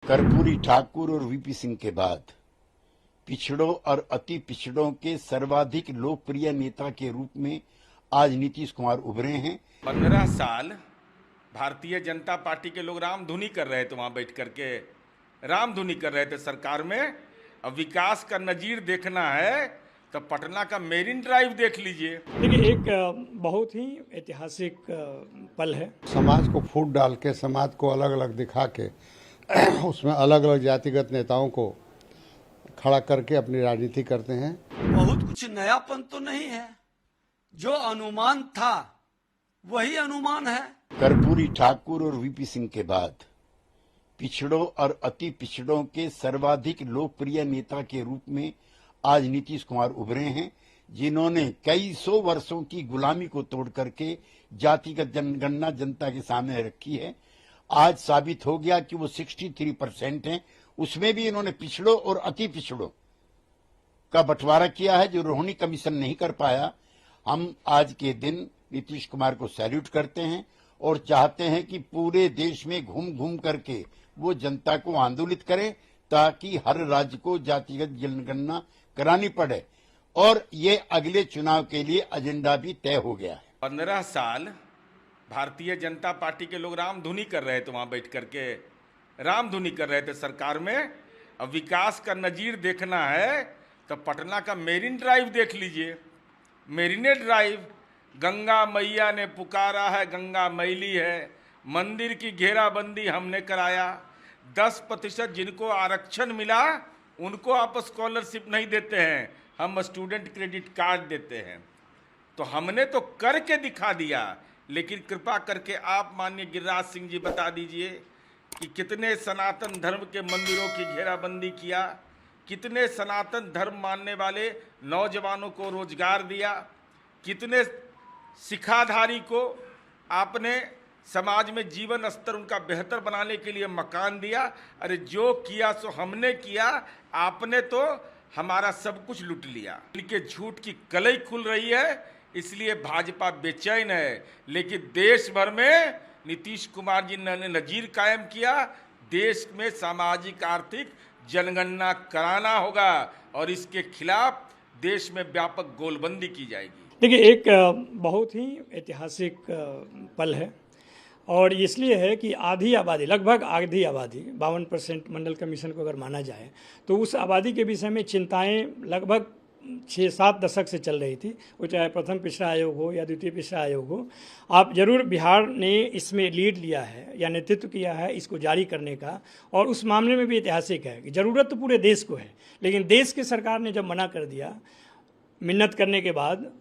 कर्पूरी ठाकुर और वीपी सिंह के बाद पिछड़ों और अति पिछड़ों के सर्वाधिक लोकप्रिय नेता के रूप में आज नीतीश कुमार उभरे हैं। 15 साल भारतीय जनता पार्टी के लोग रामधुनी कर रहे थे, वहां बैठ करके रामधुनी कर रहे थे सरकार में। अब विकास का नजीर देखना है तो पटना का मेरिन ड्राइव देख लीजिए। देखिए, एक बहुत ही ऐतिहासिक पल है। समाज को फूट डाल के, समाज को अलग अलग दिखा के उसमें अलग अलग जातिगत नेताओं को खड़ा करके अपनी राजनीति करते हैं। बहुत कुछ नयापन तो नहीं है, जो अनुमान था वही अनुमान है। कर्पूरी ठाकुर और वीपी सिंह के बाद पिछड़ों और अति पिछड़ों के सर्वाधिक लोकप्रिय नेता के रूप में आज नीतीश कुमार उभरे हैं, जिन्होंने कई सौ वर्षों की गुलामी को तोड़ करके जातिगत जनगणना जनता के सामने रखी है। आज साबित हो गया कि वो 63% हैं। उसमें भी इन्होंने पिछड़ों और अति पिछड़ों का बंटवारा किया है, जो रोहिणी कमीशन नहीं कर पाया। हम आज के दिन नीतीश कुमार को सैल्यूट करते हैं और चाहते हैं कि पूरे देश में घूम घूम करके वो जनता को आंदोलित करें, ताकि हर राज्य को जातिगत जनगणना करानी पड़े। और ये अगले चुनाव के लिए एजेंडा भी तय हो गया है। 15 साल भारतीय जनता पार्टी के लोग रामधुनी कर रहे थे, वहां बैठ करके रामधुनी कर रहे थे सरकार में। अब विकास का नजीर देखना है तो पटना का मेरिन ड्राइव देख लीजिए। मेरिने ड्राइव, गंगा मैया ने पुकारा है, गंगा मैली है, मंदिर की घेराबंदी हमने कराया। 10% जिनको आरक्षण मिला उनको आप स्कॉलरशिप नहीं देते हैं, हम स्टूडेंट क्रेडिट कार्ड देते हैं। तो हमने तो करके दिखा दिया, लेकिन कृपा करके आप माननीय गिरिराज सिंह जी बता दीजिए कि कितने सनातन धर्म के मंदिरों की घेराबंदी किया, कितने सनातन धर्म मानने वाले नौजवानों को रोजगार दिया, कितने सिखाधारी को आपने समाज में जीवन स्तर उनका बेहतर बनाने के लिए मकान दिया। अरे जो किया सो हमने किया, आपने तो हमारा सब कुछ लूट लिया। इनके झूठ की कलई खुल रही है, इसलिए भाजपा बेचैन है। लेकिन देश भर में नीतीश कुमार जी ने नजीर कायम किया। देश में सामाजिक आर्थिक जनगणना कराना होगा और इसके खिलाफ देश में व्यापक गोलबंदी की जाएगी। देखिए, एक बहुत ही ऐतिहासिक पल है, और इसलिए है कि आधी आबादी, लगभग आधी आबादी, 52% मंडल कमीशन को अगर माना जाए तो उस आबादी के विषय में चिंताएं लगभग 6-7 दशक से चल रही थी। वो चाहे प्रथम पिछड़ा आयोग हो या द्वितीय पिछड़ा आयोग हो। आप जरूर बिहार ने इसमें लीड लिया है या नेतृत्व किया है इसको जारी करने का, और उस मामले में भी ऐतिहासिक है कि ज़रूरत तो पूरे देश को है, लेकिन देश की सरकार ने जब मना कर दिया, मिन्नत करने के बाद,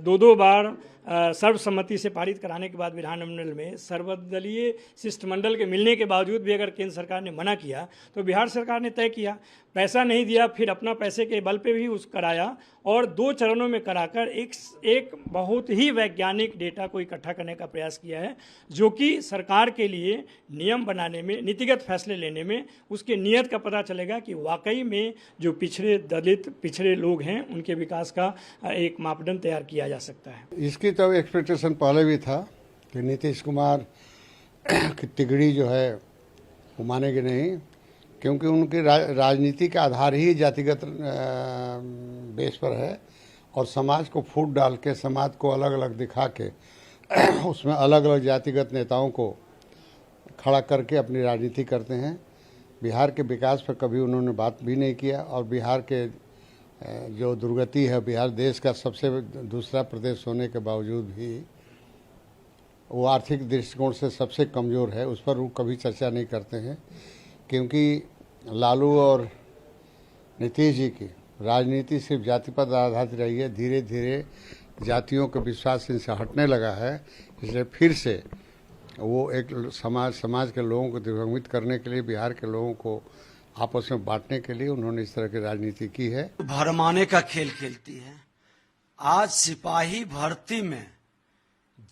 2 बार सर्वसम्मति से पारित कराने के बाद विधानमंडल में सर्वदलीय शिष्टमंडल के मिलने के बावजूद भी अगर केंद्र सरकार ने मना किया, तो बिहार सरकार ने तय किया, पैसा नहीं दिया, फिर अपना पैसे के बल पे भी उस कराया, और 2 चरणों में कराकर एक बहुत ही वैज्ञानिक डेटा को इकट्ठा करने का प्रयास किया है, जो कि सरकार के लिए नियम बनाने में, नीतिगत फैसले लेने में उसके नियत का पता चलेगा कि वाकई में जो पिछड़े दलित पिछड़े लोग हैं उनके विकास का एक मापदंड तैयार किया जा सकता है। इसकी तो एक्सपेक्टेशन पहले भी था कि नीतीश कुमार की तिगड़ी जो है वो मानेगी नहीं, क्योंकि उनकी राजनीति का आधार ही जातिगत बेस पर है, और समाज को फूट डाल के, समाज को अलग अलग दिखा के उसमें अलग अलग जातिगत नेताओं को खड़ा करके अपनी राजनीति करते हैं। बिहार के विकास पर कभी उन्होंने बात भी नहीं किया, और बिहार के जो दुर्गति है, बिहार देश का सबसे दूसरा प्रदेश होने के बावजूद भी वो आर्थिक दृष्टिकोण से सबसे कमज़ोर है, उस पर वो कभी चर्चा नहीं करते हैं। क्योंकि लालू और नीतीश जी की राजनीति सिर्फ जाति पर आधारित रही है, धीरे धीरे जातियों के विश्वास इनसे हटने लगा है। इसलिए फिर से वो एक समाज के लोगों को दिग्भ्रमित करने के लिए, बिहार के लोगों को आपस में बांटने के लिए उन्होंने इस तरह की राजनीति की है। भरमाने का खेल खेलती है। आज सिपाही भर्ती में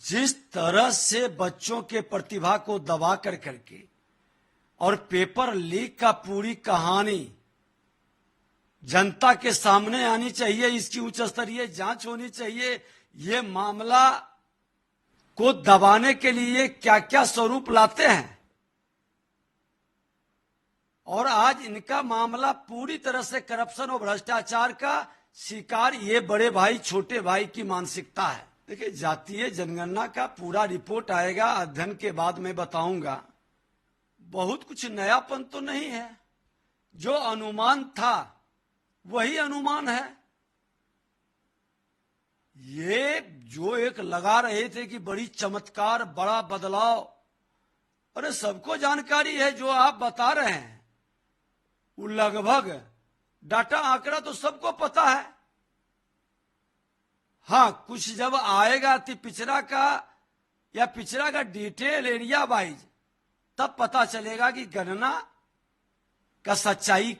जिस तरह से बच्चों के प्रतिभा को दबा कर करके और पेपर लीक का पूरी कहानी जनता के सामने आनी चाहिए, इसकी उच्च स्तरीय जांच होनी चाहिए। ये मामला को दबाने के लिए क्या क्या स्वरूप लाते हैं, और आज इनका मामला पूरी तरह से करप्शन और भ्रष्टाचार का शिकार ये बड़े भाई छोटे भाई की मानसिकता है। देखिए, जातीय जनगणना का पूरा रिपोर्ट आएगा, अध्ययन के बाद मैं बताऊंगा। बहुत कुछ नयापन तो नहीं है, जो अनुमान था वही अनुमान है। ये जो एक लगा रहे थे कि बड़ी चमत्कार, बड़ा बदलाव, अरे सबको जानकारी है जो आप बता रहे हैं वो लगभग डाटा आंकड़ा तो सबको पता है। हाँ, कुछ जब आएगा अति पिछड़ा का या पिछड़ा का डिटेल एरिया वाइज, तब पता चलेगा कि गणना का सच्चाई